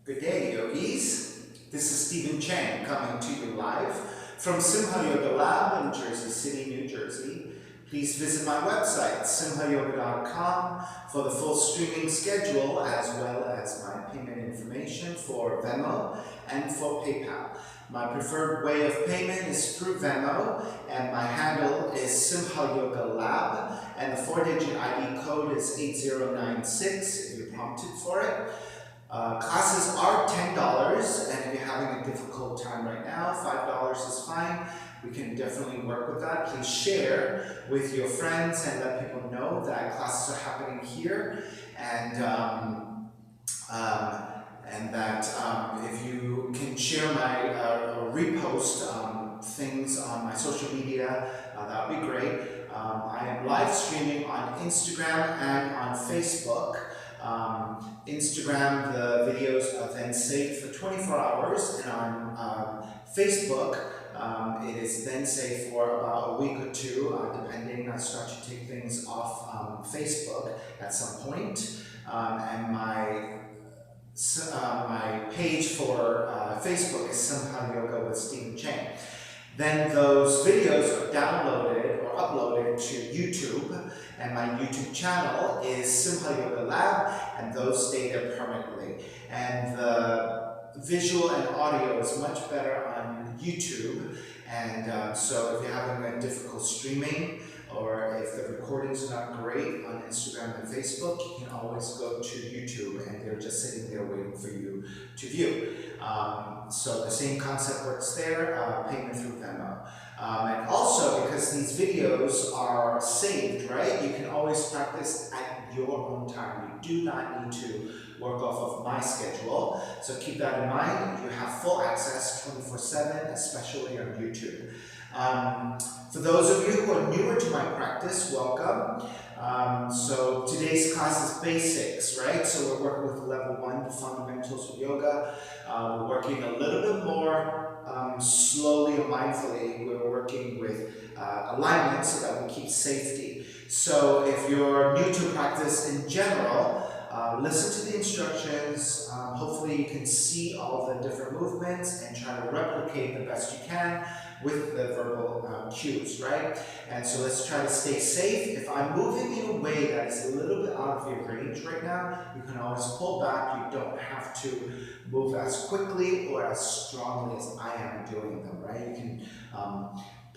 Good day, yogis. This is Stephen Chang coming to you live from Simha Yoga Lab in Jersey City, New Jersey. Please visit my website, simhayoga.com, for the full streaming schedule as well as my payment information for Venmo and for PayPal. My preferred way of payment is through Venmo, and my handle is Simha Yoga Lab, and the 4-digit ID code is 8096 if you're prompted for it. Classes are $10, and if you're having a difficult time right now, $5 is fine. We can definitely work with that. Please share with your friends and let people know that classes are happening here, and that if you can share my or repost things on my social media, that would be great. I am live streaming on Instagram and on Facebook. Instagram, the videos are then saved for 24 hours, and on Facebook, it is then saved for about a week or two, depending. I start to take things off Facebook at some point, and my page for Facebook is Simha Yoga with Stephen Chang. Then those videos are downloaded or uploaded to YouTube, and my YouTube channel is Simha Yoga Lab, and those stay there permanently. And the visual and audio is much better on YouTube, and so if you're having a difficult streaming, or if the recordings are not great on Instagram and Facebook, you can always go to YouTube, and they're just sitting there waiting for you to view. So the same concept works there, payment through Venmo. And also, because these videos are saved, right, you can always practice at your own time. You do not need to work off of my schedule. So keep that in mind. You have full access 24/7, especially on YouTube. For those of you who are newer to my practice, welcome. So today's class is basics, right? So we're working with level 1, the fundamentals of yoga. We're working a little bit more slowly and mindfully. We're working with alignment so that we keep safety. So if you're new to practice in general, listen to the instructions. Hopefully you can see all the different movements and try to replicate the best you can with the verbal cues, right? And so let's try to stay safe. If I'm moving in a way that is a little bit out of your range right now, you can always pull back. You don't have to move as quickly or as strongly as I am doing them, right? You can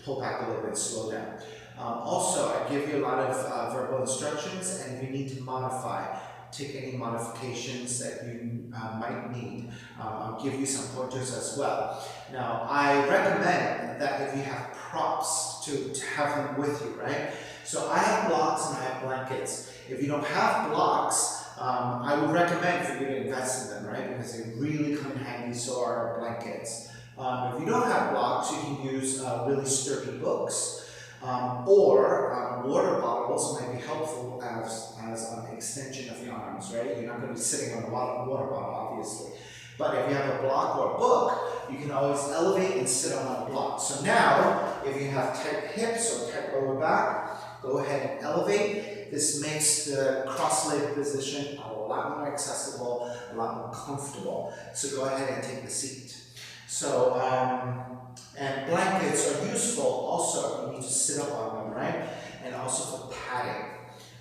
pull back a little bit, slow down. Also, I give you a lot of verbal instructions, and if you need to modify, take any modifications that you might need. I'll give you some pointers as well. Now, I recommend that if you have props to have them with you, right? So I have blocks and I have blankets. If you don't have blocks, I would recommend for you to invest in them, right? Because they really come in handy, so are blankets. If you don't have blocks, you can use really sturdy books. Or water bottles might be helpful as an extension of your arms, right? You're not going to be sitting on a water bottle, obviously. But if you have a block or a book, you can always elevate and sit on a block. So now, if you have tight hips or tight lower back, go ahead and elevate. This makes the cross-legged position a lot more accessible, a lot more comfortable. So go ahead and take the seat. So, and blankets are useful also. You need to sit up on them, right? And also for padding.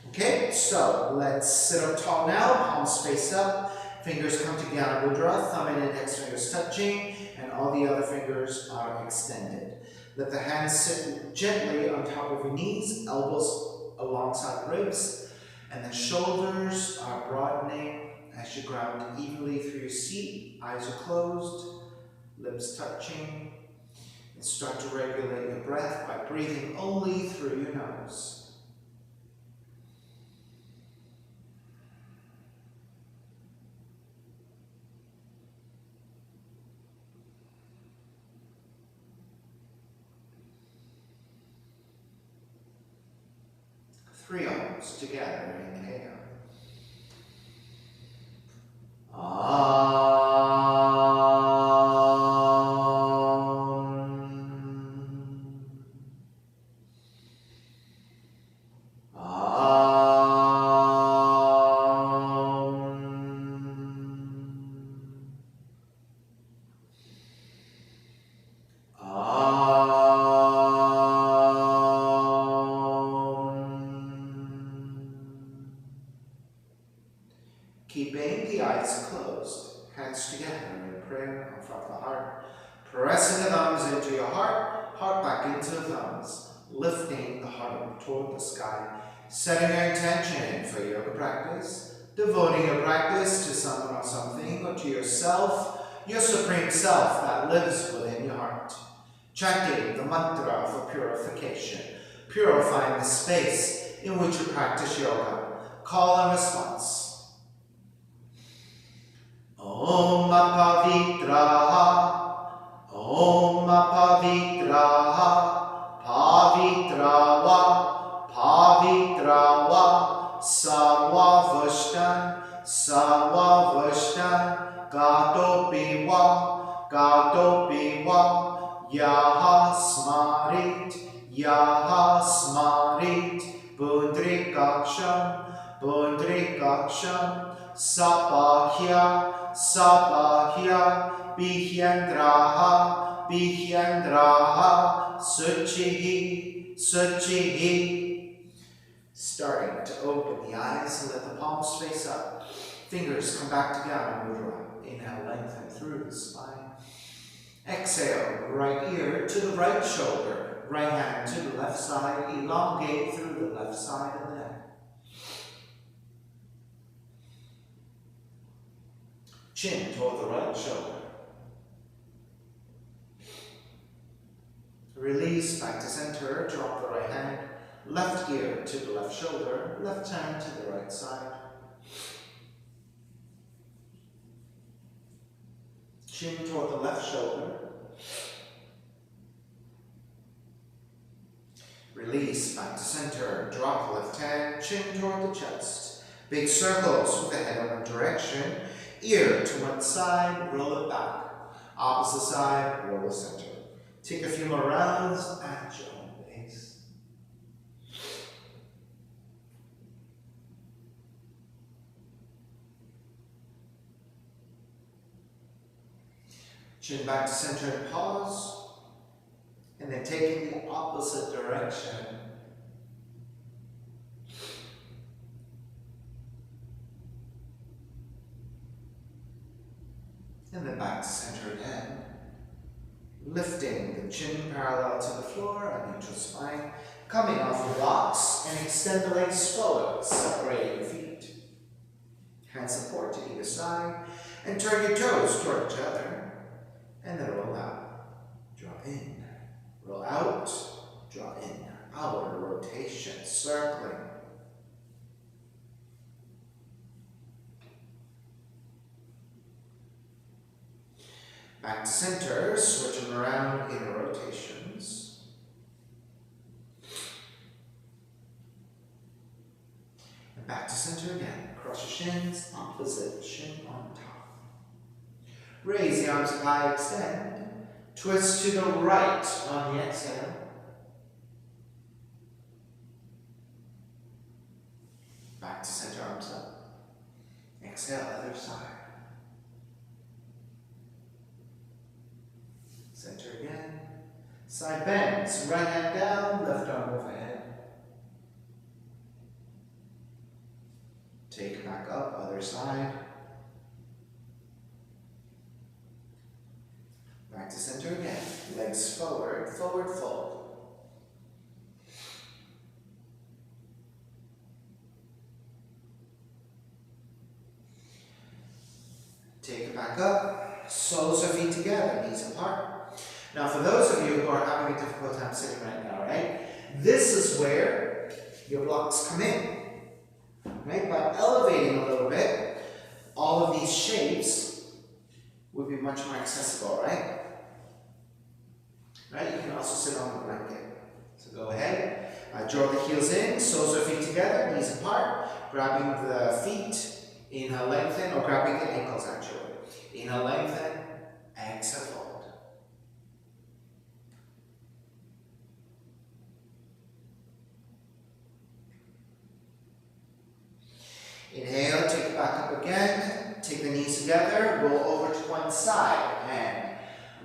Okay, so let's sit up tall now, palms face up, fingers come to Jnana Mudra, thumb and index fingers touching, and all the other fingers are extended. Let the hands sit gently on top of your knees, elbows alongside the ribs, and the shoulders are broadening as you ground evenly through your seat. Eyes are closed, lips touching, and start to regulate your breath by breathing only through your nose. Three arms together, inhale. together in prayer from the heart. Pressing the thumbs into your heart, heart back into the thumbs. Lifting the heart toward the sky. Setting your intention for yoga practice. Devoting your practice to someone or something, or to yourself, your supreme self that lives within your heart. Chanting the mantra for purification. Purifying the space in which you practice yoga. Call and response. Om Pavitraha, Om Pavitraha, Pavitrawa, Pavitrawa, Sarvavashtan, Sarvavashtan, Gatopiwa, Gatopiwa, Yaha Smarit, Yaha Smarit, Pundrikaksham, Pundrikaksham, Sapahya, Sapahya, Bihyandraha, Bihyandraha, Suchihi, Suchihi. Starting to open the eyes and let the palms face up. Fingers come back together, Mudra. Inhale, lengthen through the spine. Exhale, right ear to the right shoulder. Right hand to the left side. Elongate through the left side of the neck. Chin toward the right shoulder. Release back to center, drop the right hand. Left ear to the left shoulder, left hand to the right side. Chin toward the left shoulder. Release back to center, drop the left hand, chin toward the chest. Big circles with the head in one direction. Ear to one side, roll it back. Opposite side, roll the center. Take a few more rounds at your own pace. Chin back to center and pause. And then taking the opposite direction. And then back to center again. Lifting the chin parallel to the floor and neutral spine. Coming off the blocks and extend the legs forward, separating your feet. Hand support to either side. And turn your toes toward each other. And then roll out. Draw in. Roll out. Draw in. Outward rotation, circling. Back to center, switching around in rotations. And back to center again. Cross your shins, opposite shin on top. Raise the arms high, extend. Twist to the right on the exhale. Back to center, arms up. Exhale, other side. Center again. Side bends. Right hand down, left arm overhead. Take it back up, other side. Back to center again. Legs forward, forward fold. Take it back up. Soles of feet together, knees apart. Now for those of you who are having a difficult time sitting right now, right? This is where your blocks come in. Right? By elevating a little bit, all of these shapes would be much more accessible, right? Right? You can also sit on the blanket. So go ahead, draw the heels in, soles of feet together, knees apart, grabbing the feet, inhale, lengthen, or grabbing the ankles actually. Inhale, lengthen, exhale, fold. Inhale, take it back up again, take the knees together, roll over to one side, and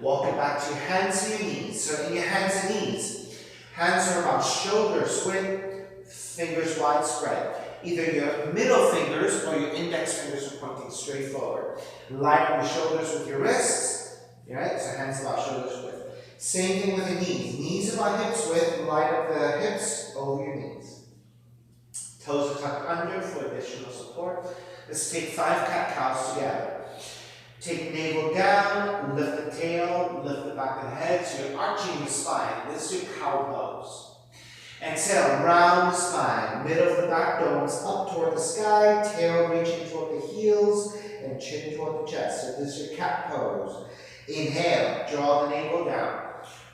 walk it back to your hands and your knees. So in your hands and knees, hands are about shoulders width, fingers wide spread. either your middle fingers or your index fingers are pointing straight forward. Line up your shoulders with your wrists, right? So hands about shoulders width. Same thing with the knees. Knees about hips width, line up the hips over your knees. Toes are tucked under for additional support. Let's take 5 cat-cows together. Take navel down, lift the tail, lift the back of the head, so you're arching your spine. This is your cow pose. Exhale, round the spine, middle of the back, domes up toward the sky, tail reaching toward the heels, and chin toward the chest. So this is your cat pose. Inhale, draw the navel down.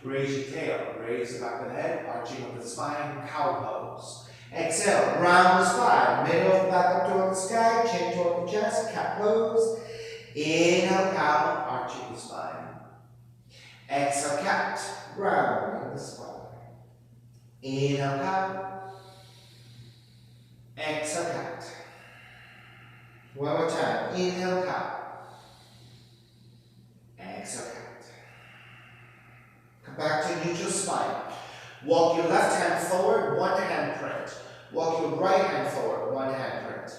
Raise your tail, raise the back of the head, arching of the spine, cow pose. Exhale, round the spine, middle of the back up toward the sky, chin toward the chest, cat pose. Inhale, cow, arching the spine. Exhale, cat, rounding the spine. Inhale, cow. Exhale, cat. One more time. Inhale, cow. Exhale, cat. Come back to neutral spine. Walk your left hand forward, one hand print. Walk your right hand forward, one hand print.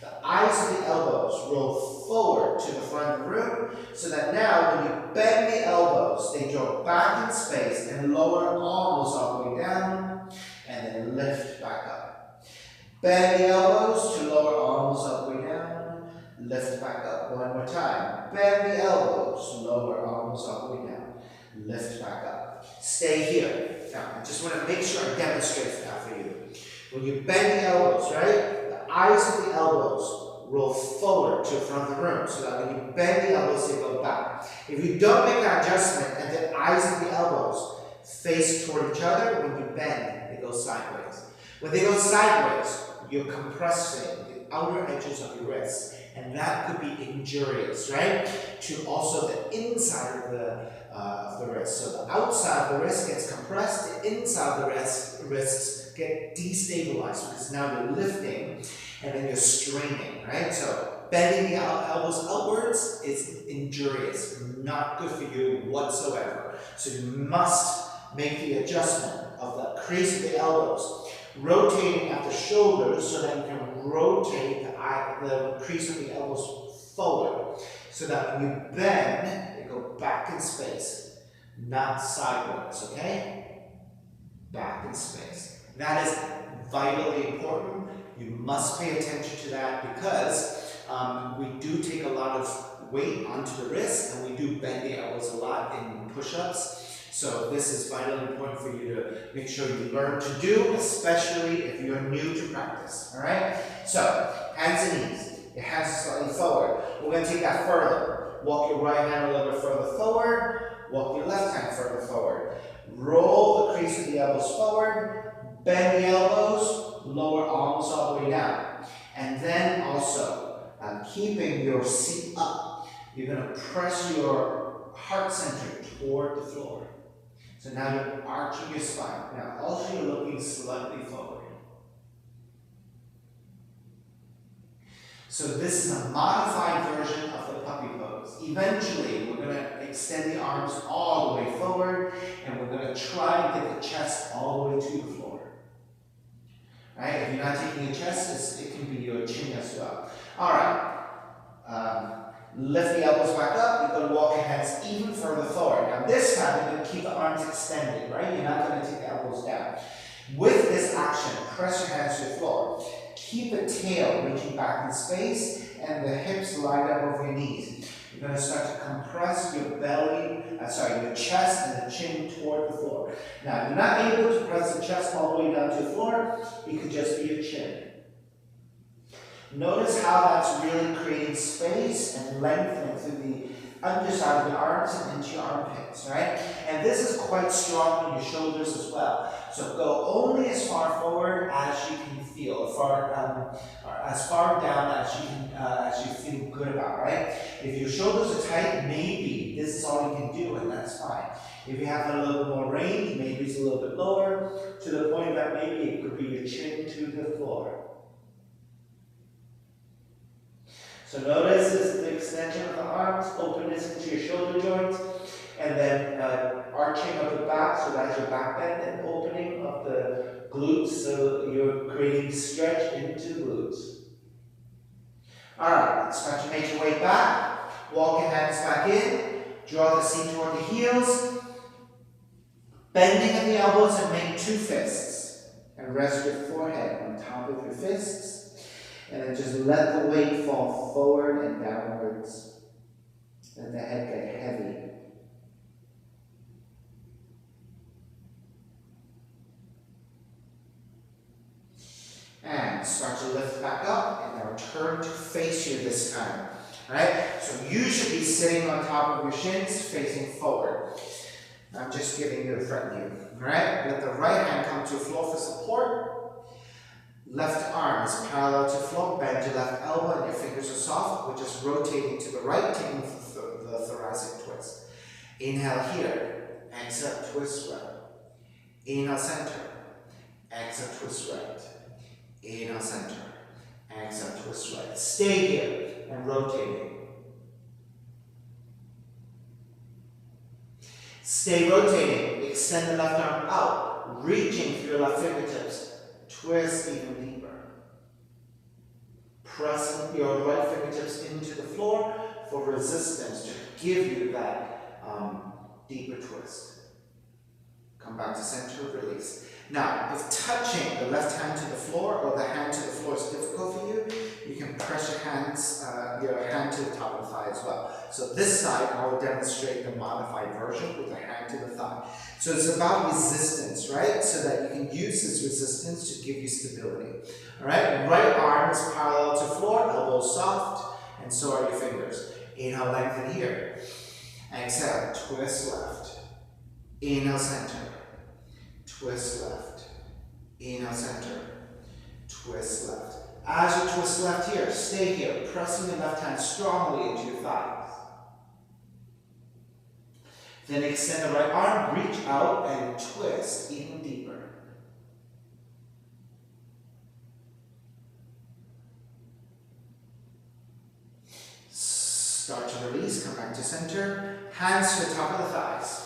The eyes of the elbows roll forward to the front of the room, so that now when you bend the elbows, they draw back in space and lower almost all the way down, and then lift back up. Bend the elbows to lower almost all the way down, lift back up. One more time. Bend the elbows, lower almost all the way down, lift back up. Stay here. Now, I just want to make sure I demonstrate that for you. When you bend the elbows, right, the eyes of the elbows roll forward to the front of the room, so that when you bend the elbows, they go back. If you don't make that adjustment and the eyes of the elbows face toward each other, when you bend, they go sideways. When they go sideways, you're compressing the outer edges of your wrists, and that could be injurious, right? To also the inside of the wrist. So the outside of the wrist gets compressed, the inside of the wrists get destabilized because now you're lifting and then you're straining, right? So bending the elbows outwards is injurious, not good for you whatsoever. So you must make the adjustment of the crease of the elbows, rotating at the shoulders so that you can rotate the crease of the elbows forward, so that when you bend, they go back in space, not sideways, okay? Back in space. That is vitally important. You must pay attention to that because we do take a lot of weight onto the wrist, and we do bend the elbows a lot in push-ups. So this is vitally important for you to make sure you learn to do, especially if you're new to practice, all right? So, hands and knees. Your hands are slightly forward. We're going to take that further. Walk your right hand a little bit further forward. Walk your left hand further forward. Roll the crease of the elbows forward. Bend the elbows. Lower arms all the way down. And then also, keeping your seat up, you're going to press your heart center toward the floor. So now you're arching your spine. Now also you're looking slightly forward. So this is a modified version of the puppy pose. Eventually we're going to extend the arms all the way forward, and we're going to try to get the chest all the way to the floor. Right? If you're not taking your chest, it can be your chin as well. Alright. Lift the elbows back up. You're going to walk your hands even further forward. Now this time you're going to keep the arms extended, right? You're not going to take the elbows down. With this action, press your hands to the floor. Keep the tail reaching back in space and the hips lined up over your knees. You're going to start to compress your belly, your chest and the chin toward the floor. Now, if you're not able to press the chest all the way down to the floor, it could just be your chin. Notice how that's really creating space and lengthening through the underside of the arms and into your armpits, right? And this is quite strong on your shoulders as well. So go only as far forward as you can feel, as far down as you feel good about, right? If your shoulders are tight, maybe this is all you can do, and that's fine. If you have a little bit more range, maybe it's a little bit lower, to the point that maybe it could be your chin to the floor. So notice this is the extension of the arms, openness into your shoulder joints, and then arching of the back, so that's your back bend, and opening of the glutes, so you're creating stretch into the glutes. Alright, let's start to make your way back. Walk your hands back in. Draw the seat toward the heels. Bending at the elbows and make two fists. And rest your forehead on top of your fists. And then just let the weight fall forward and downwards. Let the head get heavy. And start to lift back up, and now turn to face you this time. Alright? So you should be sitting on top of your shins, facing forward. I'm just giving you a front view. Alright? Let the right hand come to the floor for support. Left arm is parallel to the floor. Bend your left elbow and your fingers are soft. We're just rotating to the right, taking the thoracic twist. Inhale here. Exhale, twist right. Inhale, center. Exhale, twist right. Inhale, center. Exhale, twist right. Stay here and rotating. Stay rotating. Extend the left arm out, reaching for your left fingertips. Twist even deeper. Pressing your right fingertips into the floor for resistance to give you that deeper twist. Come back to center, release. Now, if touching the left hand to the floor or the hand to the floor is difficult for you, you can press your hand to the top of the thigh as well. So this side, I will demonstrate the modified version with the hand to the thigh. So it's about resistance, right? So that you can use this resistance to give you stability. All right? Right arm is parallel to floor, elbows soft, and so are your fingers. Inhale, lengthen here. Exhale, twist left. Inhale, center. Twist left. Inhale, center. Twist left. As you twist left here, stay here, pressing your left hand strongly into your thighs. Then extend the right arm, reach out and twist even deeper. Start to release, come back to center. Hands to the top of the thighs.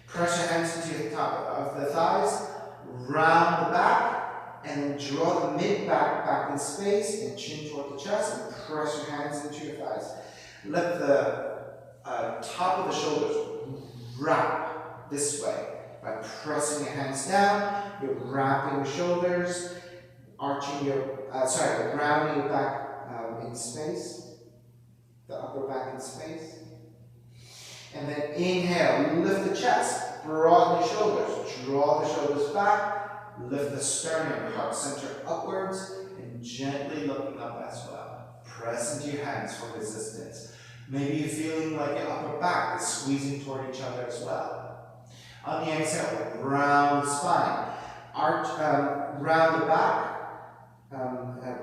Press your hands into the top of the thighs, round the back, and then draw the mid-back back in space and chin toward the chest, and press your hands into your thighs. Let the top of the shoulders wrap this way. By pressing your hands down, you're wrapping your shoulders, arching your, rounding your back in space, the upper back in space. And then inhale, lift the chest, broaden your shoulders, draw the shoulders back, lift the sternum, heart center upwards, and gently looking up as well. Press into your hands for resistance. Maybe you're feeling like your upper back is squeezing toward each other as well. On the exhale, round the spine, round the back,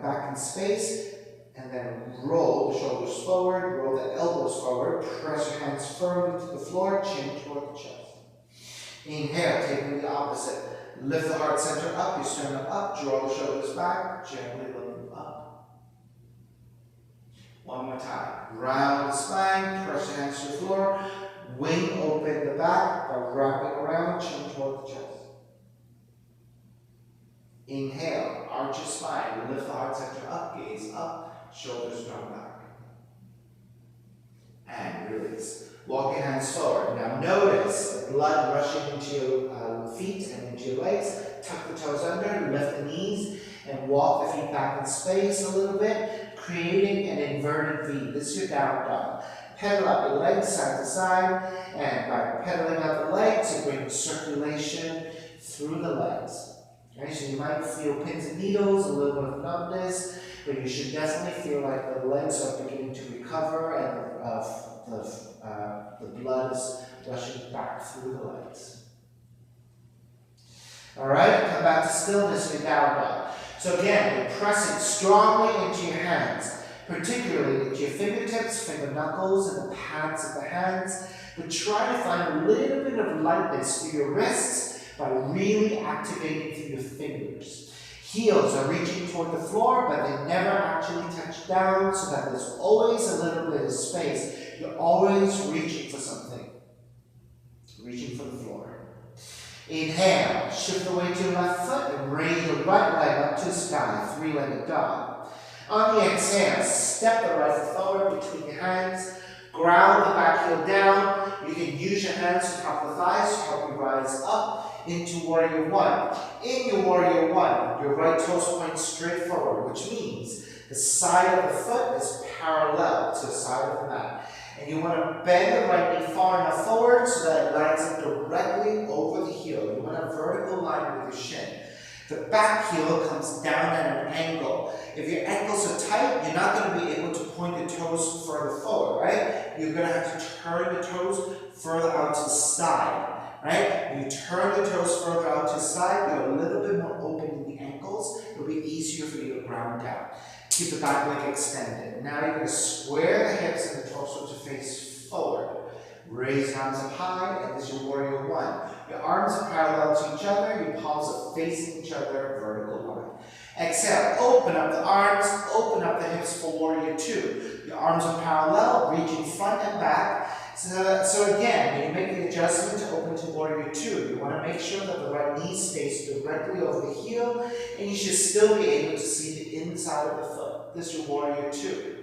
back in space, and then roll the shoulders forward, roll the elbows forward, press your hands firmly to the floor, chin toward the chest. Inhale, taking the opposite. Lift the heart center up, your sternum up, draw the shoulders back, gently looking up. One more time. Round the spine, press your hands to the floor, wing open the back by wrapping around, chin toward the chest. Inhale, arch your spine, lift the heart center up, gaze up, shoulders drawn back. And release. Walk your hands forward. Now notice the blood rushing into your feet and into your legs. Tuck the toes under, lift the knees, and walk the feet back in space a little bit, creating an inverted V. This is your down dog. Pedal out your legs side to side, and by pedaling out the legs, you bring circulation through the legs. Okay, so you might feel pins and needles, a little bit of numbness, but you should definitely feel like the legs are beginning to recover and the blood is rushing back through the legs. All right, come back to stillness in your down dog. So again, you're pressing strongly into your hands, particularly into your fingertips, finger knuckles, and the pads of the hands. But try to find a little bit of lightness through your wrists by really activating through your fingers. Heels are reaching toward the floor, but they never actually touch down, so that there's always a little bit of space. You're always reaching for something. Reaching for the floor. Inhale, shift the weight to your left foot and raise your right leg up to the sky, three-legged dog. On the exhale, step the right foot forward between your hands, ground the back heel down. You can use your hands to top the thighs to help you rise up into Warrior One. In your Warrior One, your right toes point straight forward, which means the side of the foot is parallel to the side of the mat. And you want to bend the right knee far enough forward so that it lands up directly over the heel. You want a vertical line with your shin. The back heel comes down at an angle. If your ankles are tight, you're not going to be able to point your toes further forward, right? You're going to have to turn the toes further out to the side, right? When you turn the toes further out to the side, you're a little bit more open in the ankles. It'll be easier for you to ground down. Keep the back leg extended. Now you're going to square the hips and the torso to face forward. Raise arms up high, and this is your Warrior One. Your arms are parallel to each other, your palms are facing each other, vertical line. Exhale, open up the arms, open up the hips for Warrior Two. Your arms are parallel, reaching front and back. So again, when you make the adjustment to open to Warrior Two, you want to make sure that the right knee stays directly over the heel, and you should still be able to see the inside of the foot. This is your Warrior Two.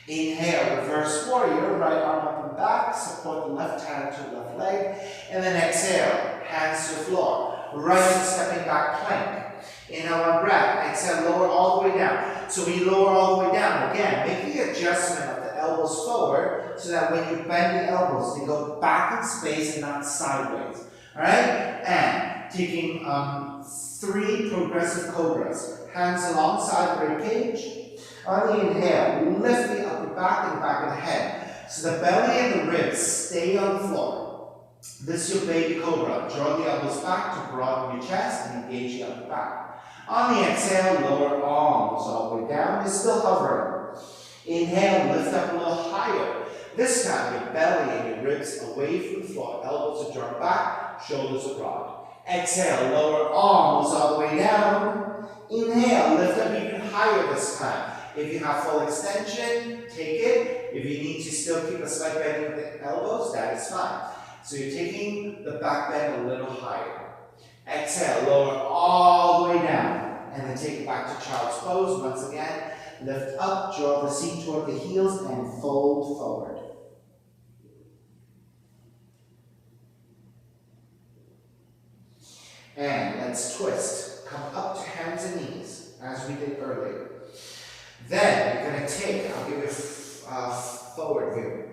Inhale, reverse warrior, right arm up and back, support the left hand to the left leg, and then exhale, hands to the floor. Right and stepping back plank. Inhale, one breath, exhale, lower all the way down. So when you lower all the way down, again, make the adjustment of the elbows forward so that when you bend the elbows, they go back in space and not sideways. Alright? And taking 3 progressive cobras. Hands alongside the rib cage. On the inhale, lift the upper back and the back of the head. So the belly and the ribs stay on the floor. This is your baby cobra. Draw the elbows back to broaden your chest and engage the upper back. On the exhale, lower arms all the way down. You're still hovering. Inhale, lift up a little higher. This time, your belly and your ribs away from the floor. Elbows are drawn back, shoulders are broad. Exhale, lower arms all the way down. Inhale, lift up even higher this time. If you have full extension, take it. If you need to still keep a slight bending of the elbows, that is fine. So you're taking the back bend a little higher. Exhale, lower all the way down. And then take it back to child's pose. Once again, lift up, draw the seat toward the heels, and fold forward. And let's twist. Come up to hands and knees, as we did earlier. Then you're going to take, I'll give you a forward view.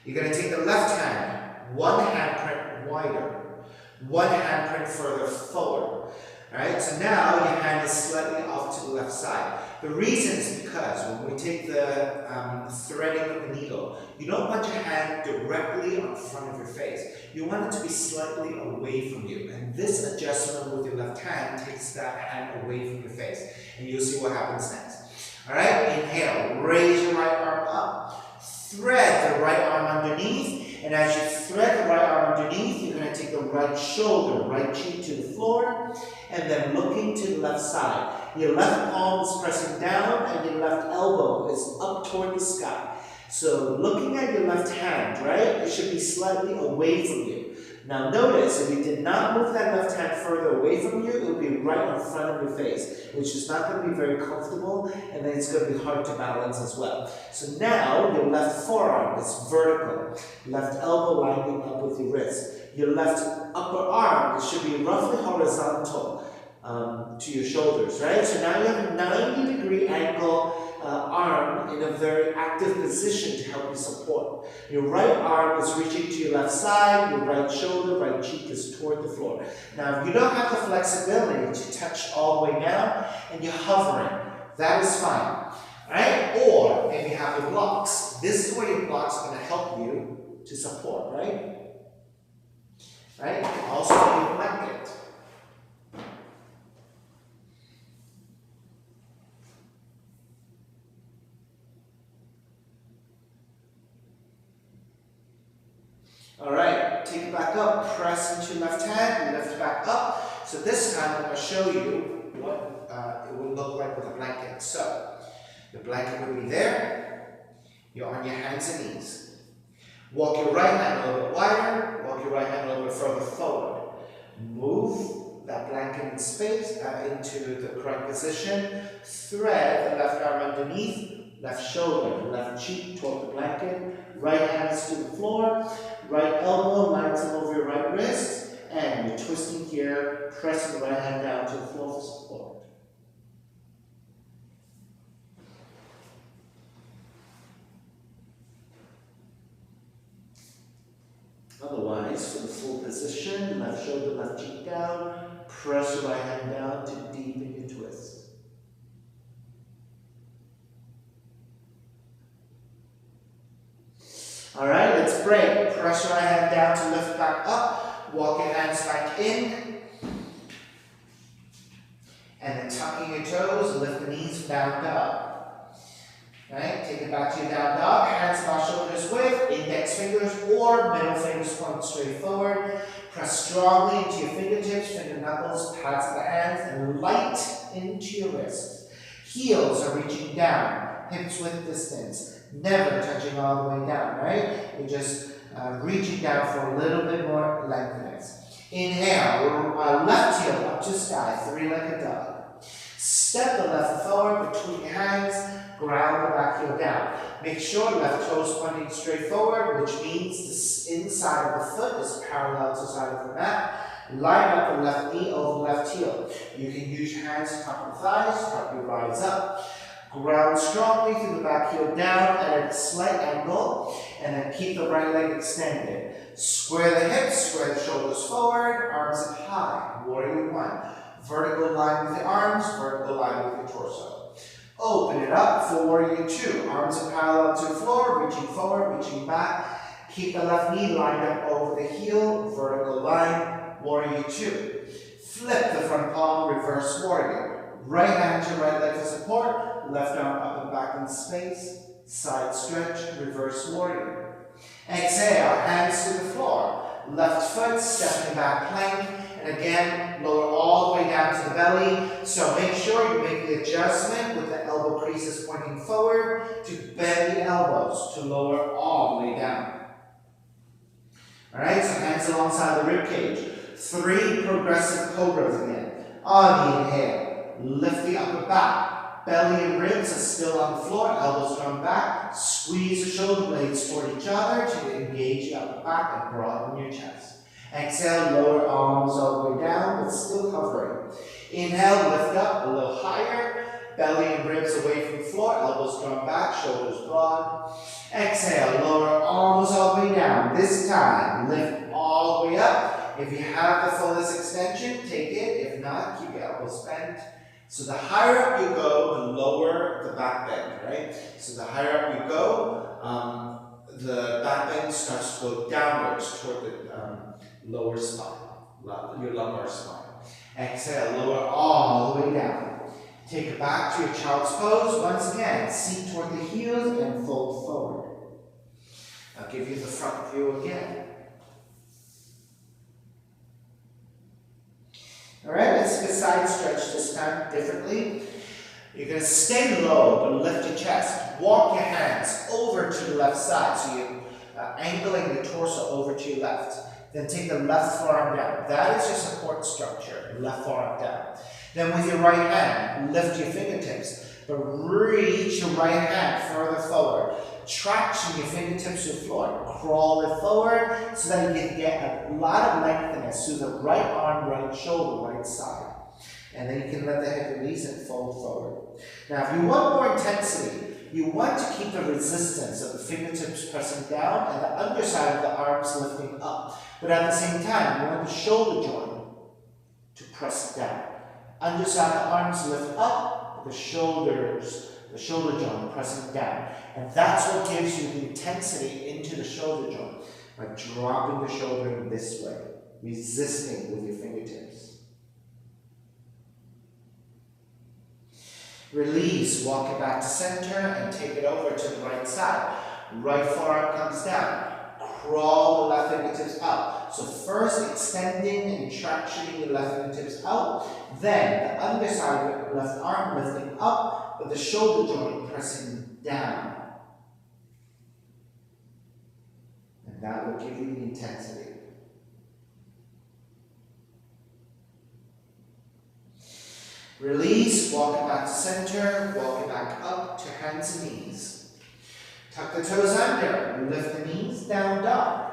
You're going to take the left hand, one handprint wider, one handprint further forward. Alright, so now your hand is slightly off to the left side. The reason is because when we take the threading of the needle, you don't want your hand directly on front of your face. You want it to be slightly away from you. And this adjustment with your left hand takes that hand away from your face. And you'll see what happens next. Alright, inhale, raise your right arm up. Thread the right arm underneath. And as you thread the right arm underneath, you're going to take the right shoulder, right cheek to the floor. And then looking to the left side. Your left palm is pressing down and your left elbow is up toward the sky. So looking at your left hand, right, it should be slightly away from you. Now notice, if you did not move that left hand further away from you, it will be right in front of your face, which is not going to be very comfortable, and then it's going to be hard to balance as well. So now, your left forearm is vertical, left elbow lining up with your wrist. Your left upper arm, it should be roughly horizontal to your shoulders, right? So now you have a 90-degree angle arm in a very active position to help you support. Your right arm is reaching to your left side, your right shoulder, right cheek is toward the floor. Now, if you don't have the flexibility to touch all the way down and you're hovering, that is fine, right? Or if you have your blocks, this is where your blocks are going to help you to support, right? Right? Also, your blanket. Alright, take it back up, press into your left hand, lift it back up. So this time I'm going to show you what it will look like with a blanket. So, the blanket will be there, you're on your hands and knees. Walk your right hand a little bit wider, walk your right hand a little bit further forward. Move that blanket in space into the correct position. Thread the left arm underneath, left shoulder, left cheek toward the blanket, right hands to the floor, right elbow lines up over your right wrist, and you're twisting here, pressing the right hand down to the floor for support. Otherwise, for the full position, left shoulder, left cheek down, press your right hand down to deepen your twist. All right, let's break. Press your right hand down to lift back up, walk your hands back in, and then tucking your toes, lift the knees, down dog. Right, take it back to your down dog, hands about shoulders width, index fingers or middle fingers point straight forward. Press strongly into your fingertips, finger knuckles, pads of the hands, and light into your wrists. Heels are reaching down, hips width distance, never touching all the way down, right? You're just reaching down for a little bit more lengthiness. Inhale, left heel up to sky, three-legged dog. Step the left foot forward between your hands, ground the back heel down. Make sure left toes pointing straight forward, which means the inside of the foot is parallel to the side of the mat. Line up the left knee over the left heel. You can use your hands to tuck your thighs, tuck your rise up. Ground strongly through the back heel down at a slight angle, and then keep the right leg extended. Square the hips, square the shoulders forward, arms up high. Warrior one. Vertical line with the arms, vertical line with your torso. Open it up for warrior two. Arms are parallel to the floor, reaching forward, reaching back. Keep the left knee lined up over the heel, vertical line, warrior two. Flip the front palm, reverse warrior. Right hand to right leg for support, left arm up and back in space, side stretch, reverse warrior. Exhale, hands to the floor. Left foot, stepping back plank, and again, lower all the way down to the belly. So make sure you make the adjustment with the elbow creases pointing forward to bend the elbows to lower all the way down. All right, so hands alongside the rib cage. 3 progressive cobras again. On the inhale, lift the upper back. Belly and ribs are still on the floor, elbows drawn back. Squeeze the shoulder blades toward each other to engage the upper back and broaden your chest. Exhale, lower arms all the way down, but still hovering. Inhale, lift up a little higher. Belly and ribs away from the floor, elbows drawn back, shoulders broad. Exhale, lower arms all the way down. This time, lift all the way up. If you have the fullest extension, take it. If not, keep your elbows bent. So the higher up you go, the lower the back bend, right? So the higher up you go, the back bend starts to go downwards toward the lower spine, your lumbar spine. Exhale, lower all the way down. Take it back to your child's pose. Once again, seat toward the heels and fold forward. I'll give you the front view again. All right, let's do a side stretch this time differently. You're going to stay low, but lift your chest. Walk your hands over to the left side, so you're angling the torso over to your left. Then take the left forearm down. That is your support structure, left forearm down. Then with your right hand, lift your fingertips, but reach your right hand further forward. Traction your fingertips to the floor. Crawl it forward so that you can get a lot of lengthiness through the right arm, right shoulder, right side. And then you can let the head release and fold forward. Now, if you want more intensity, you want to keep the resistance of the fingertips pressing down and the underside of the arms lifting up. But at the same time, you want the shoulder joint to press down. Underside of the arms lift up, the shoulder joint pressing down. And that's what gives you the intensity into the shoulder joint, by dropping the shoulder in this way, resisting with your fingertips. Release, walk it back to center and take it over to the right side. Right forearm comes down. Crawl the left fingertips out. So first extending and tractioning your left fingertips out. Then the underside of the left arm lifting up, but the shoulder joint pressing down. And that will give you the intensity. Release, walk it back to center, walk it back up to hands and knees. Tuck the toes under, lift the knees, down dog.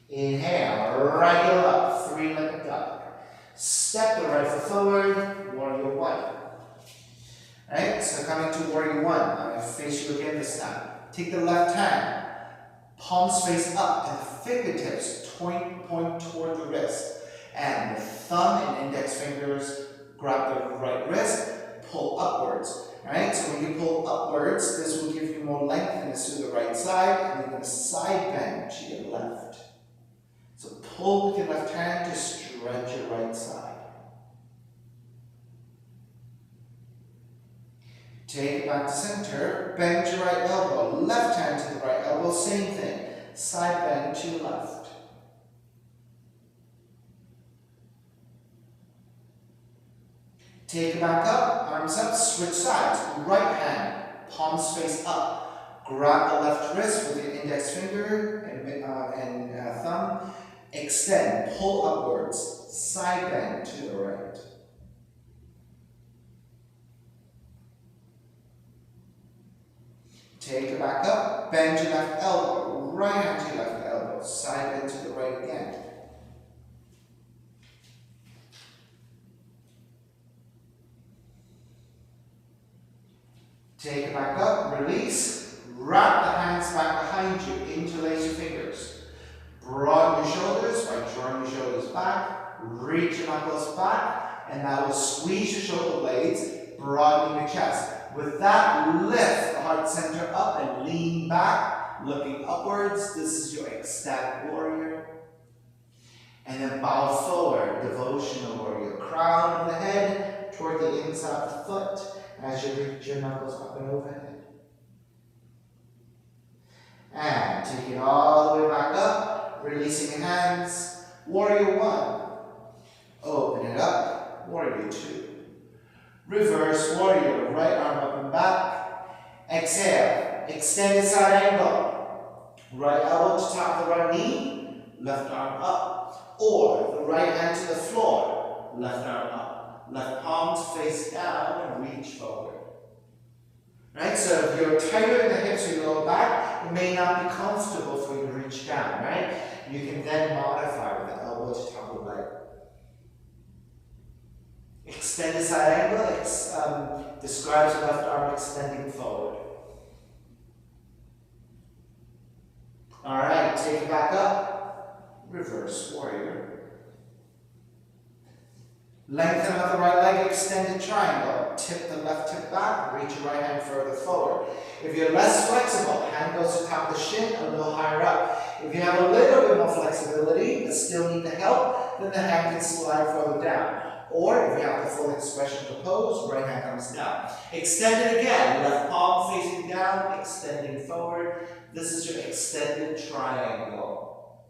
Inhale, right heel up, three-legged dog. Step the right foot forward, warrior one. Alright, so coming to warrior one, I'm going to face you again this time. Take the left hand, palms face up, and the fingertips point toward the wrist. And the thumb and index fingers grab the right wrist, pull upwards. Alright, so when you pull upwards, this will give you more lengthness to the right side, and you're going to side bend to your left. So pull with your left hand to stretch your right side. Take it back to center, bend your right elbow, left hand to the right elbow, same thing. Side bend to your left. Take it back up, arms up, switch sides. Right hand, palms face up. Grab the left wrist with your index finger and thumb. Extend, pull upwards, side bend to the right. Take it back up, bend your left elbow, right hand to your left elbow, side bend to the right again. Take it back up, release, wrap the hands back behind you, interlace your fingers. Broaden your shoulders by drawing your shoulders back, reach your knuckles back, and that will squeeze your shoulder blades, broadening your chest. With that, lift the heart center up and lean back, looking upwards. This is your ecstatic warrior. And then bow forward, devotional warrior. Crown of the head toward the inside of the foot as you reach your knuckles up and overhead. And take it all the way back up, releasing your hands. Warrior one. Open it up. Warrior two. Reverse warrior, right arm up and back. Exhale, extended side angle. Right elbow to top of the right knee, left arm up. Or the right hand to the floor, left arm up. Left palm to face down and reach forward. Right, so if you're tighter in the hips or your lower back, it may not be comfortable for you to reach down, right? You can then modify with the elbow to top of the leg. Extended side angle describes the left arm extending forward. Alright, take it back up. Reverse warrior. Lengthen up the right leg, extended triangle. Tip the left hip back, reach your right hand further forward. If you're less flexible, hand goes to top of the shin, a little higher up. If you have a little bit more flexibility, but still need the help, then the hand can slide further down. Or if you have the full expression of the pose, right hand comes down. Extend it again, left palm facing down, extending forward. This is your extended triangle.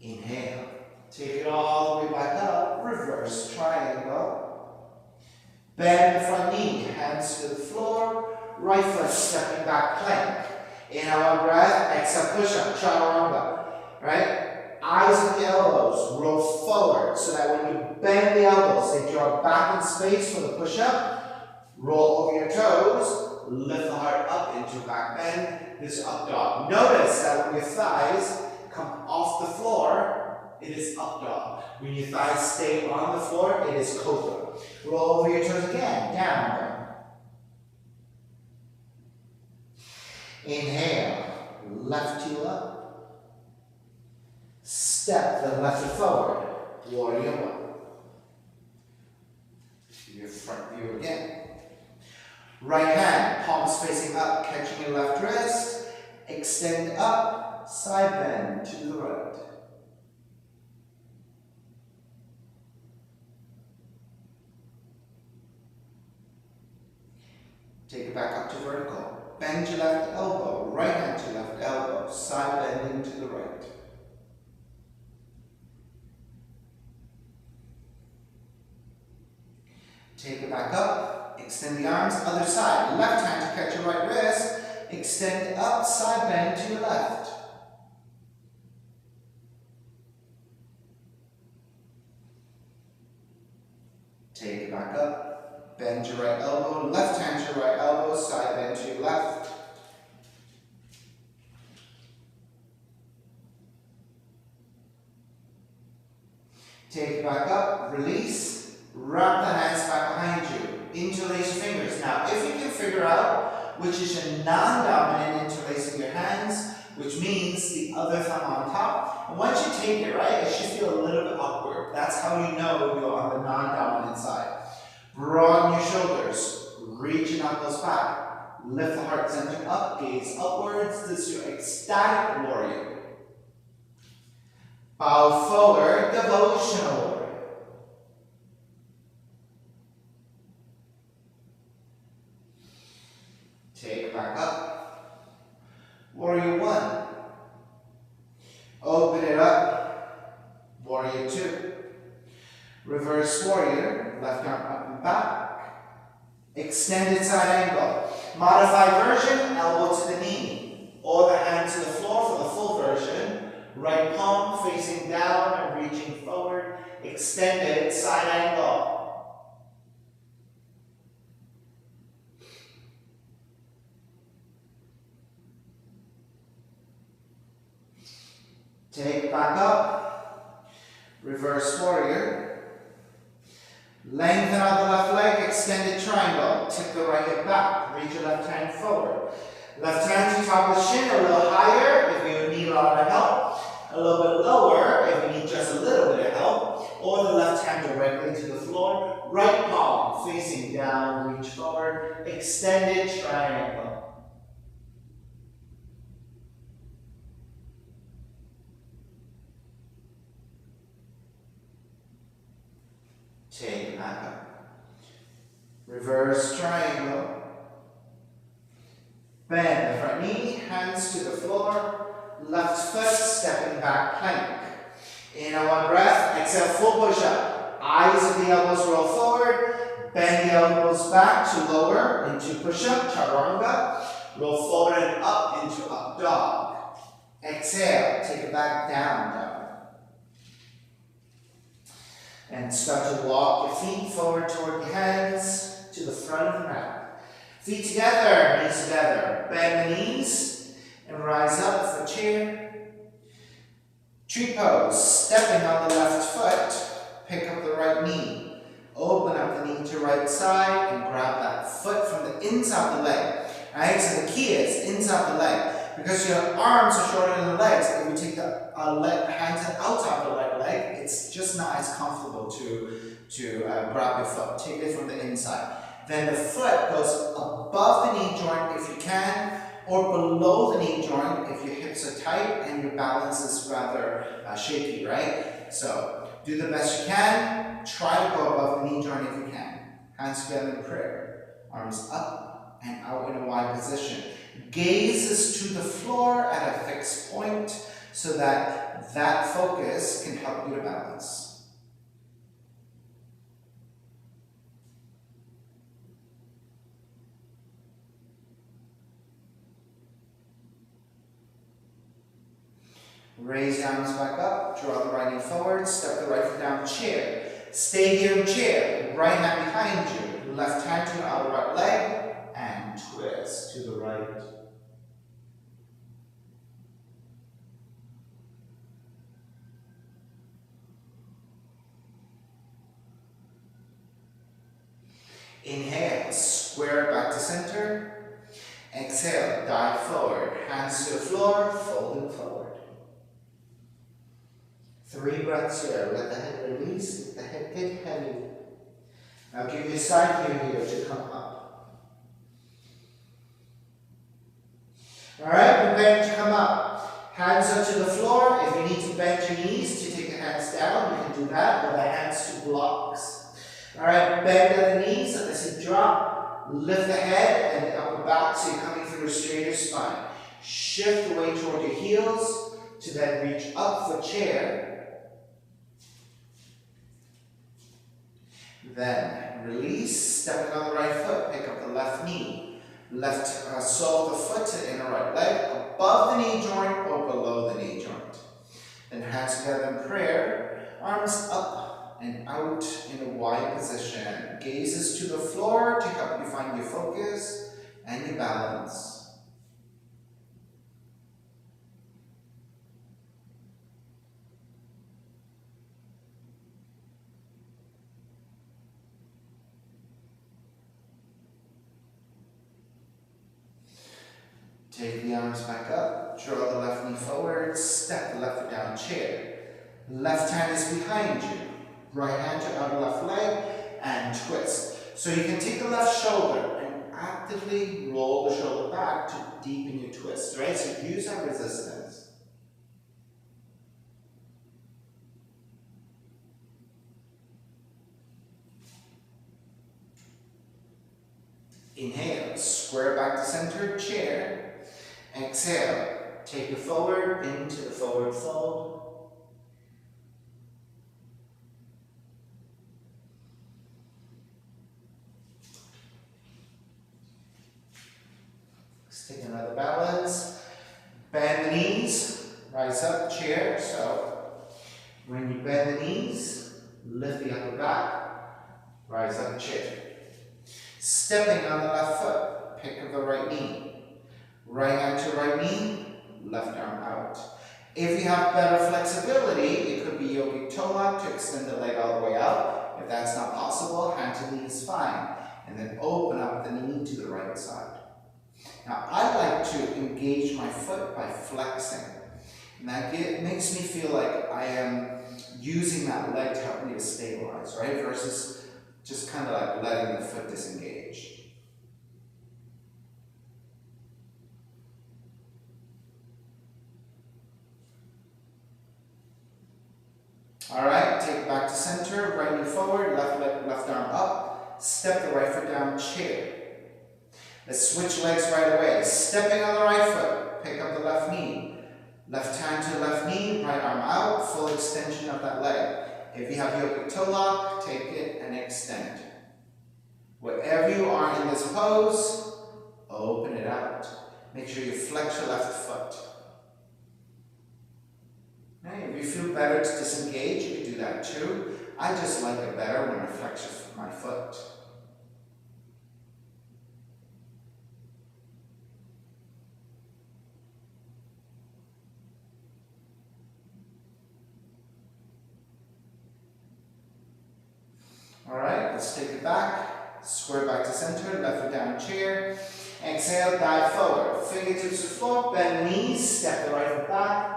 Inhale. Take it all the way back up, reverse triangle. Bend the front knee, hands to the floor, right foot stepping back plank. Inhale, breath, exhale, push up, chaturanga. Right? Eyes on the elbows, roll forward so that when you bend the elbows, they draw back in space for the push-up. Roll over your toes, lift the heart up into back bend. This up dog. Notice that when your thighs come off the floor, it is up dog. When your thighs stay on the floor, it is cobra. Roll over your toes again, down dog. Inhale, left heel up. Step the left foot forward, warrior one. Your front view again. Right hand, palms facing up, catching your left wrist. Extend up, side bend to the right. Take it back up to vertical. Bend your left elbow, right hand to left elbow, side bending to the right. Take it back up, extend the arms, other side. Left hand to catch your right wrist, Extend up, side bend to your left. Take it back up. Bend your right elbow, left hand to your right elbow, side bend to your left. Take it back up, release, wrap the hands back behind you. Interlace your fingers. Now, if you can figure out which is your non-dominant interlace of your hands, which means the other thumb on top, and once you take it, right, it should feel a little bit upward. That's how you know you're on the non-dominant side. Broaden your shoulders, reach your knuckles back, lift the heart center up, gaze upwards. This is your ecstatic warrior. Bow forward, devotional warrior. Take it back up. Warrior 1. Open it up. Warrior 2. Reverse warrior, left arm up and back. Extended side angle. Modified version, elbow to the knee. Or the hand to the floor for the full version. Right palm facing down and reaching forward. Extended side angle. Take it back up. Reverse warrior. Lengthen out the left leg, extended triangle. Tip the right hip back. Reach your left hand forward. Left hand to top of the shin, a little higher if you need a lot of help. A little bit lower if you need just a little bit of help. Or the left hand directly to the floor. Right palm facing down, reach forward. Extended triangle. Take it back up. Reverse triangle. Bend the front knee, hands to the floor. Left foot, stepping back plank. Inhale, one breath. Exhale, full push-up. Eyes of the elbows roll forward. Bend the elbows back to lower into push-up, chaturanga. Roll forward and up into up dog. Exhale, take it back down dog. And start to walk your feet forward toward your hands to the front of the mat. Feet together, knees together. Bend the knees. And rise up for chair. Tree pose, stepping on the left foot, pick up the right knee. Open up the knee to right side and grab that foot from the inside of the leg. Alright, so the key is inside the leg. Because your arms are shorter than the legs, if you take the hands outside the right leg, it's just not as comfortable to grab your foot. Take it from the inside. Then the foot goes above the knee joint if you can, or below the knee joint if your hips are tight and your balance is rather shaky, right? So do the best you can. Try to go above the knee joint if you can. Hands together in prayer. Arms up and out in a wide position. Gazes to the floor at a fixed point so that that focus can help you to balance. Raise the arms back up, draw the right knee forward, step the right foot down, chair. Stay here in chair, right hand behind you, left hand to the outer right leg, and twist to the right. Inhale, square back to center. Exhale, dive forward, hands to the floor, folding forward. 3 breaths here. Let the head release, let the head get heavy. Now give your side here to come up. Alright, prepare to come up. Hands up to the floor. If you need to bend your knees to take the hands down, you can do that, or the hands to blocks. Alright, bend at the knees, let the hip drop. Lift the head and the upper back so you're coming through a straighter spine. Shift the weight toward your heels to then reach up for chair. Then release, stepping on the right foot, pick up the left knee. Left sole of the foot to the inner right leg, above the knee joint or below the knee joint. Then hands together in prayer, arms up and out in a wide position. Gazes to the floor to help you find your focus and your balance. Take the arms back up, draw the left knee forward, step the left foot down, chair. Left hand is behind you. Right hand to outer left leg and twist. So you can take the left shoulder and actively roll the shoulder back to deepen your twist, right? So use that resistance. Inhale, square back to center, chair. Exhale, take it forward into the forward fold. Let's take another balance. Bend the knees, rise up, chair. So when you bend the knees, lift the upper back, rise up, chair. Stepping on the left foot, pick up the right knee. Right hand to right knee, left arm out. If you have better flexibility, it could be yogic toe lock to extend the leg all the way out. If that's not possible, hand to knee is fine. And then open up the knee to the right side. Now, I like to engage my foot by flexing. And that makes me feel like I am using that leg to help me to stabilize, right? Versus just kind of like letting the foot disengage. All right, take it back to center, right knee forward, left arm up, step the right foot down, chair. Let's switch legs right away. Stepping on the right foot, pick up the left knee. Left hand to left knee, right arm out, full extension of that leg. If you have yogic toe lock, take it and extend. Wherever you are in this pose, open it out. Make sure you flex your left foot. If you feel better to disengage, you can do that too. I just like it better when I flex my foot. All right, let's take it back. Square back to center, left foot down, chair. Exhale, dive forward. Fingertips to the floor, bend knees, step the right foot back.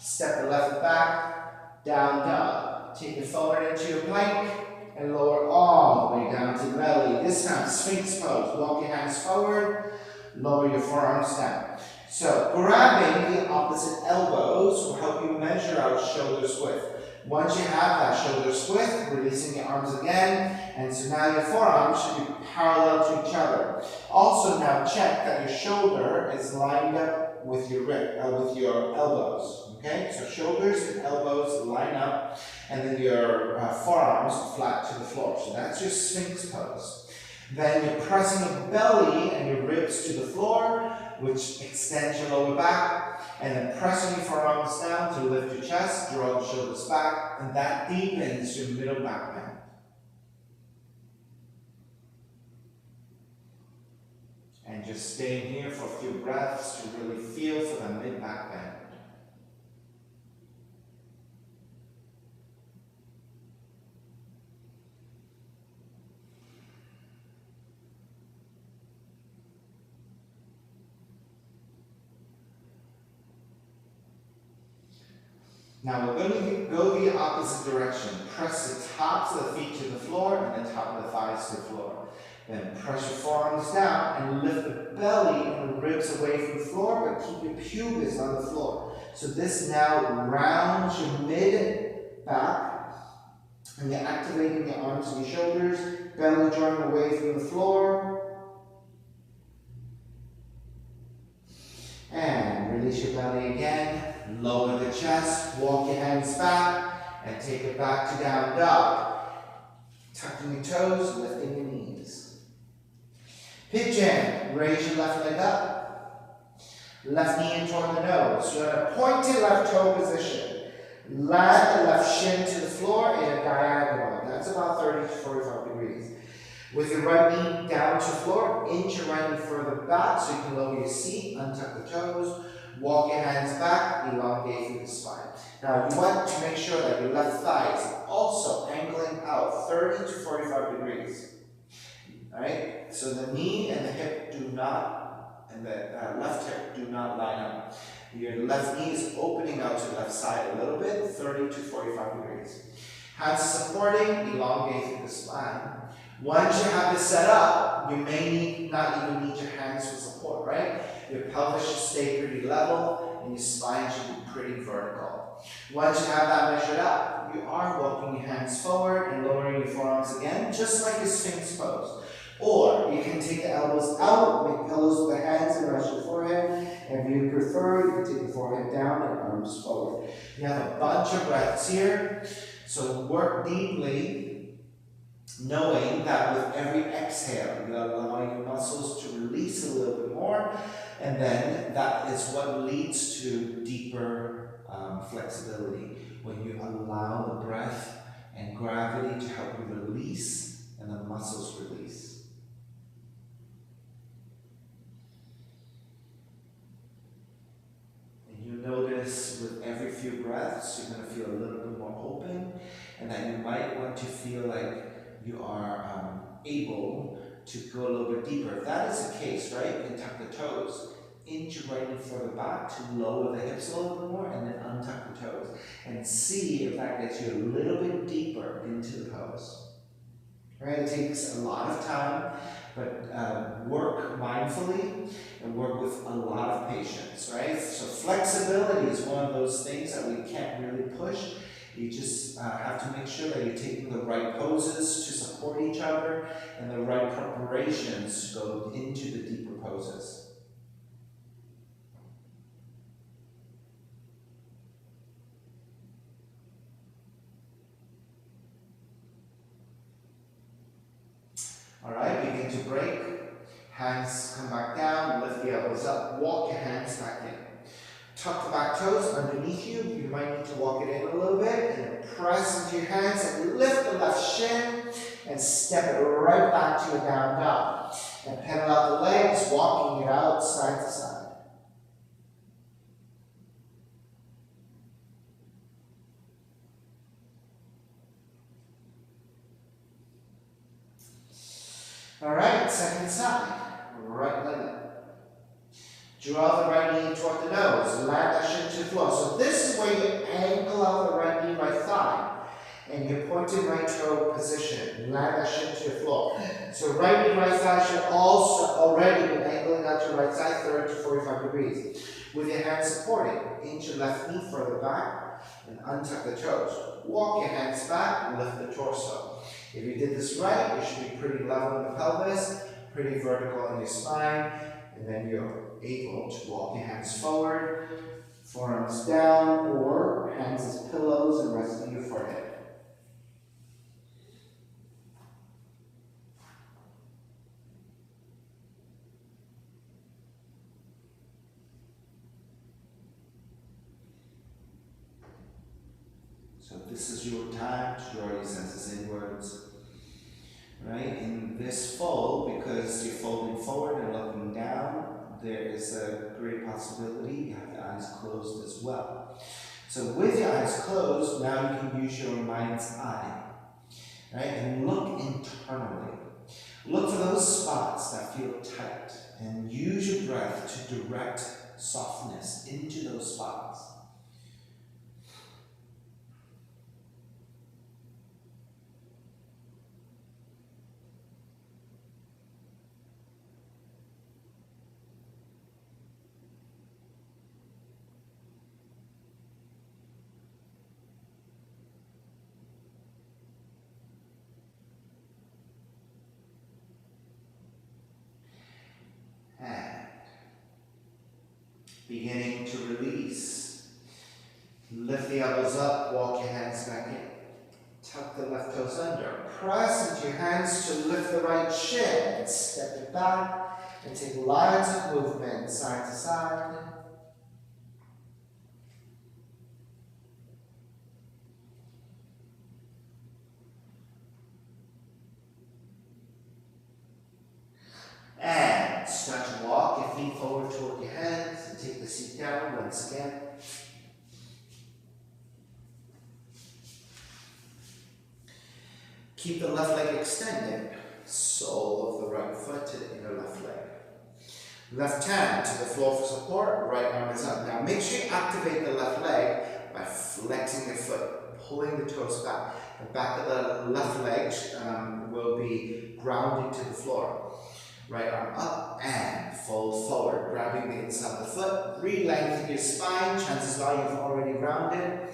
Step the left foot back, down dog. Take it forward into your plank and lower all the way down to the belly. This time, Sphinx pose. Walk your hands forward, lower your forearms down. So, grabbing the opposite elbows will help you measure out shoulder width. Once you have that shoulder width, releasing your arms again, and so now your forearms should be parallel to each other. Also, now check that your shoulder is lined up with your elbows. Okay, so shoulders and elbows line up, and then your forearms flat to the floor. So that's your Sphinx pose. Then you're pressing your belly and your ribs to the floor, which extends your lower back, and then pressing your forearms down to lift your chest, draw the shoulders back, and that deepens your middle back bend. And just staying here for a few breaths to really feel for the mid-back bend. Now we're going to go the opposite direction. Press the tops of the feet to the floor and the top of the thighs to the floor. Then press your forearms down and lift the belly and the ribs away from the floor, but keep your pubis on the floor. So this now rounds your mid back, and you're activating your arms and your shoulders, belly drawing away from the floor. And release your belly again. Lower the chest, walk your hands back, and take it back to down dog. Tucking your toes, lifting your knees. Pigeon, raise your left leg up. Left knee in toward the nose. You're in a pointed left toe position. Land the left shin to the floor in a diagonal. That's about 30 to 45 degrees. With your right knee down to the floor, inch your right knee further back so you can lower your seat, untuck the toes, walk your hands back, elongate through the spine. Now you want to make sure that your left thigh is also angling out 30 to 45 degrees. Alright, so the knee and the hip do not, and the left hip do not line up. Your left knee is opening out to the left side a little bit, 30 to 45 degrees. Hands supporting, elongate through the spine. Once you have this set up, you may not even need your hands for support, right? Your pelvis should stay pretty level and your spine should be pretty vertical. Once you have that measured up, you are walking your hands forward and lowering your forearms again, just like a Sphinx pose. Or you can take the elbows out, make pillows with the hands and rest your forehead. If you prefer, you can take the forehead down and arms forward. You have a bunch of breaths here, so work deeply, knowing that with every exhale, you are allowing your muscles to release a little bit more, and then that is what leads to deeper flexibility, when you allow the breath and gravity to help you release and the muscles release. And you notice with every few breaths, you're going to feel a little bit more open, and that you might want to feel like you are able to go a little bit deeper. If that is the case, right, you can tuck the toes, inch your right knee further back to lower the hips a little bit more, and then untuck the toes. And see if that gets you a little bit deeper into the pose. Right, it takes a lot of time, but work mindfully and work with a lot of patience, right? So flexibility is one of those things that we can't really push. You just have to make sure that you're taking the right poses to support each other and the right preparations to go into the deeper poses. Alright, begin to break. Hands come back down, lift the elbows up, walk your hands back in. Tuck the back toes underneath you. You might need to walk it in a little bit, and then press into your hands and lift the left shin and step it right back to a down dog. And pedal out the legs, walking it out side to side. Alright, second side. Right leg up. Draw the right knee toward the nose. Land that shin to the floor. So this is where you angle out the right knee, right thigh. And your pointed right toe position. Land that shin to the floor. So right knee, right thigh should also already be angling out your right side 30 to 45 degrees. With your hands supporting, inch your left knee further back and untuck the toes. Walk your hands back, lift the torso. If you did this right, you should be pretty level in the pelvis, pretty vertical in your spine, and then you're able to walk your hands forward, forearms down, or hands as pillows and resting your forehead. So this is your time to draw your senses inwards. Right? In this fold, because you're folding forward and looking down, there is a great possibility you have your eyes closed as well. So with your eyes closed, now you can use your mind's eye. Right? And look internally. Look for those spots that feel tight and use your breath to direct softness into those spots. And beginning to release. Lift the elbows up, walk your hands back in. Tuck the left toes under. Press into your hands to lift the right shin. Step it back and take lots of movement side to side. And start to walk your feet forward toward your hands and take the seat down once again. Keep the left leg extended. Sole of the right foot to the inner left leg. Left hand to the floor for support, right arm is up. Now make sure you activate the left leg by flexing your foot, pulling the toes back. The back of the left leg will be grounded to the floor. Right arm up and fold forward, grabbing the inside of the foot. Re-lengthen your spine, chances are you've already rounded.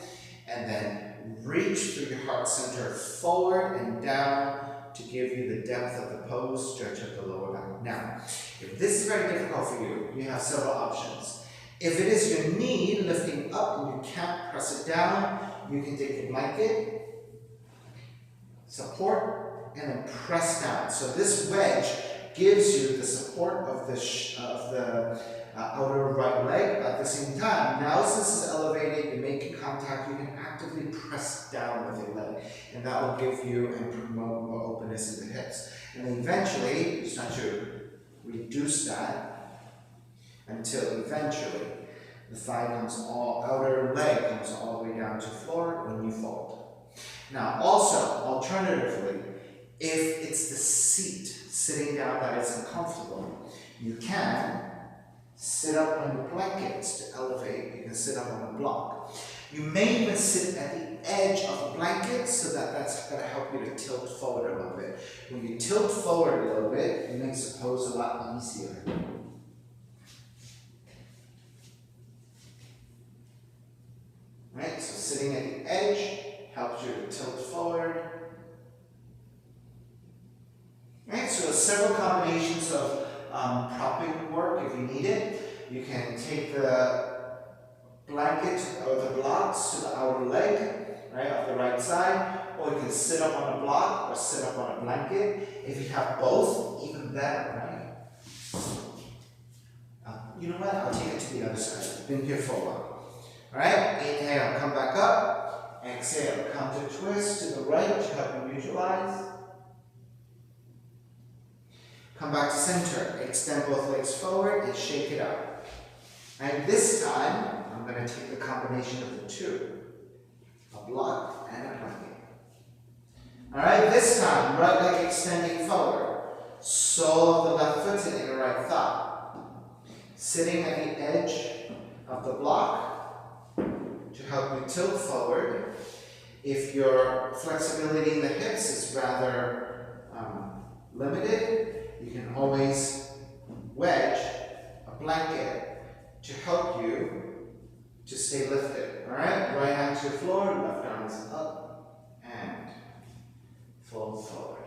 And then reach through your heart center forward and down to give you the depth of the pose, stretch of the lower back. Now, if this is very difficult for you, you have several options. If it is your knee lifting up and you can't press it down, you can take the blanket, support, and then press down. So this wedge gives you the support of the outer right leg. At the same time, now since it's elevated, you're making contact, you can actively press down with your leg, and that will give you and promote more openness in the hips. And then eventually, you start to reduce that until eventually the thigh comes outer leg comes all the way down to the floor when you fold. Now also, alternatively, if it's the seat sitting down that is uncomfortable, you can sit up on the blankets to elevate. You can sit up on the block. You may even sit at the edge of the blanket so that's going to help you to tilt forward a little bit. When you tilt forward a little bit, it makes the pose a lot easier. Right, so sitting at the edge helps you to tilt forward. Right, so there's several combinations of propping work if you need it. You can take the blanket or the blocks to the outer leg, right, of the right side, or you can sit up on a block or sit up on a blanket. If you have both, even better, right? You know what? I'll take it to the other side. I've been here for a while. All right, inhale, come back up. Exhale, come to twist to the right to help you neutralize. Come back to center, extend both legs forward and shake it out. And this time, I'm going to take the combination of the two, a block and a blanket. Alright, this time, right leg extending forward, sole of the left foot to the inner right thigh. Sitting at the edge of the block to help you tilt forward. If your flexibility in the hips is rather limited, you can always wedge a blanket to help you to stay lifted. Alright? Right hand to the floor, left arm is up and fold forward.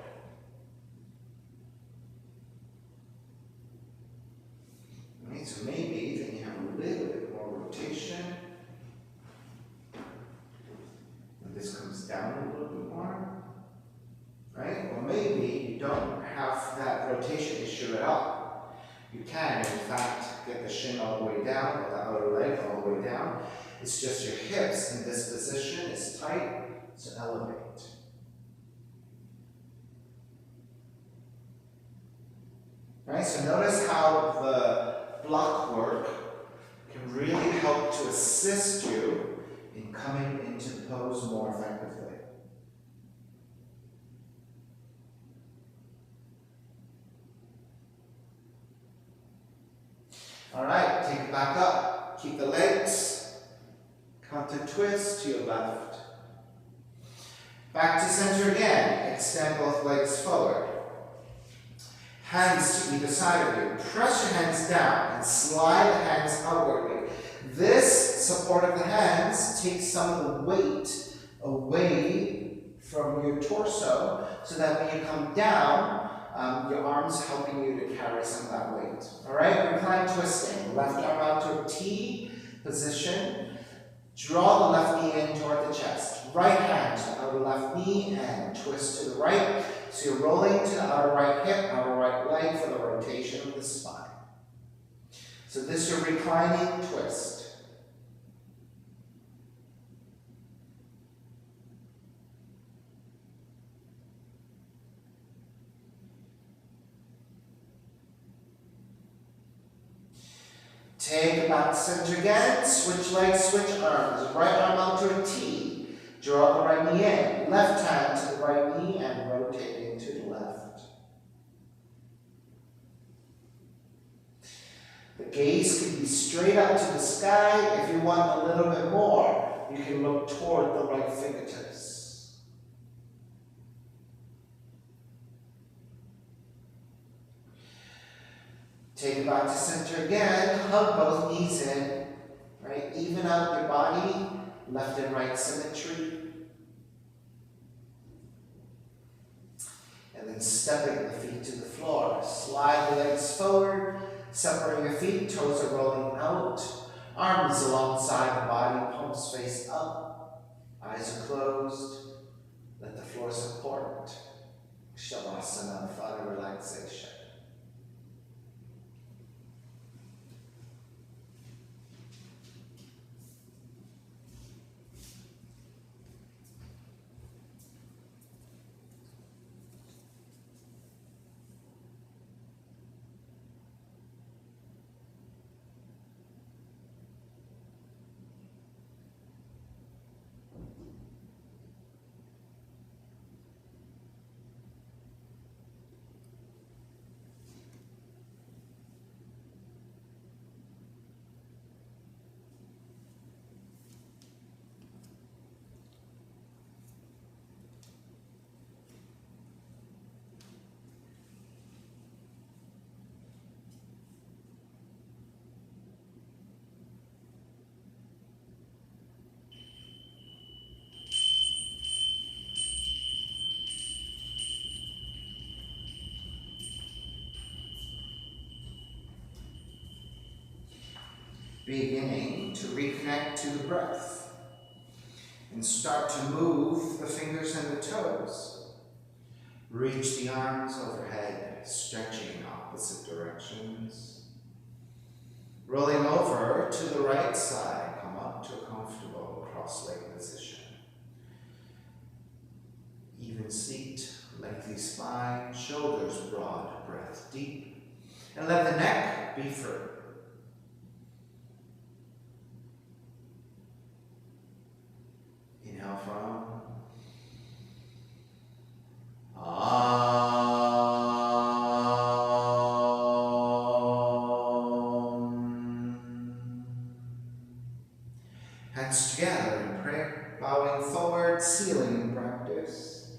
Alright, so maybe then you have a little bit more rotation. And this comes down a little bit more. Right? Or maybe you don't have that rotation issue at all. You can, in fact, get the shin all the way down or the outer leg all the way down. It's just your hips in this position is tight, so elevate. Right? So notice how the block work can really help to assist you in coming into the pose more effectively. Alright, take it back up. Keep the legs. Counter twist to your left. Back to center again. Extend both legs forward. Hands to either side of you. Press your hands down and slide the hands outwardly. This support of the hands takes some of the weight away from your torso so that when you come down, your arms helping you to carry some of that weight. Alright, recline twisting. Left arm out to a T position. Draw the left knee in toward the chest. right hand to the outer left knee and twist to the right. So you're rolling to the outer right hip, outer right leg for the rotation of the spine. So this is your reclining twist. Take it back to center again, switch legs, switch arms. Right arm out to a T. Draw the right knee in. Left hand to the right knee and rotating to the left. The gaze can be straight up to the sky. If you want a little bit more, you can look toward the right fingertips. Take it back to center again. Hug both knees in. Right? Even out your body. Left and right symmetry. And then stepping the feet to the floor. Slide the legs forward. Separate your feet. Toes are rolling out. Arms alongside the body. Palms face up. Eyes are closed. Let the floor support. Shavasana, fun relaxation. Beginning to reconnect to the breath and start to move the fingers and the toes. Reach the arms overhead, stretching in opposite directions. Rolling over to the right side, come up to a comfortable cross-leg position. Even seat, lengthy spine, shoulders broad, breath deep, and let the neck be firm. Inhale from hands together in prayer, bowing forward, sealing practice.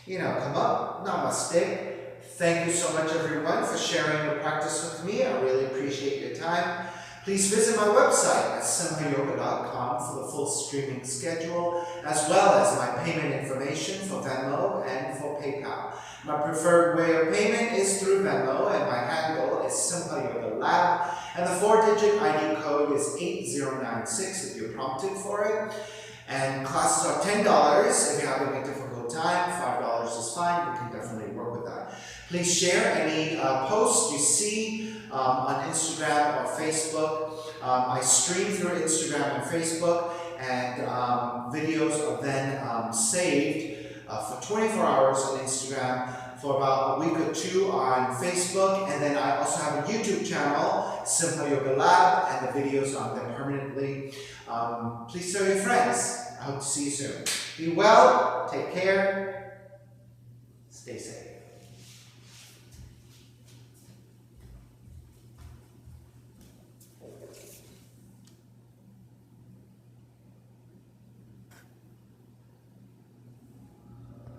Come up, namaste. Thank you so much everyone for sharing your practice with me. I really appreciate your time. Please visit my website at simhayoga.com for the full streaming schedule, as well as my payment information for Venmo and for PayPal. My preferred way of payment is through Venmo, and my handle is Simha Yoga Lab, and the 4-digit ID code is 8096 if you're prompted for it. And classes are $10 if you're having a difficult time. $5 is fine. We can definitely work with that. Please share any posts you see on Instagram or Facebook. I stream through Instagram and Facebook, and videos are then saved for 24 hours on Instagram, for about a week or two on Facebook, and then I also have a YouTube channel, Simha Yoga Lab, and the videos are on there permanently. Please tell your friends. I hope to see you soon. Be well, take care, stay safe.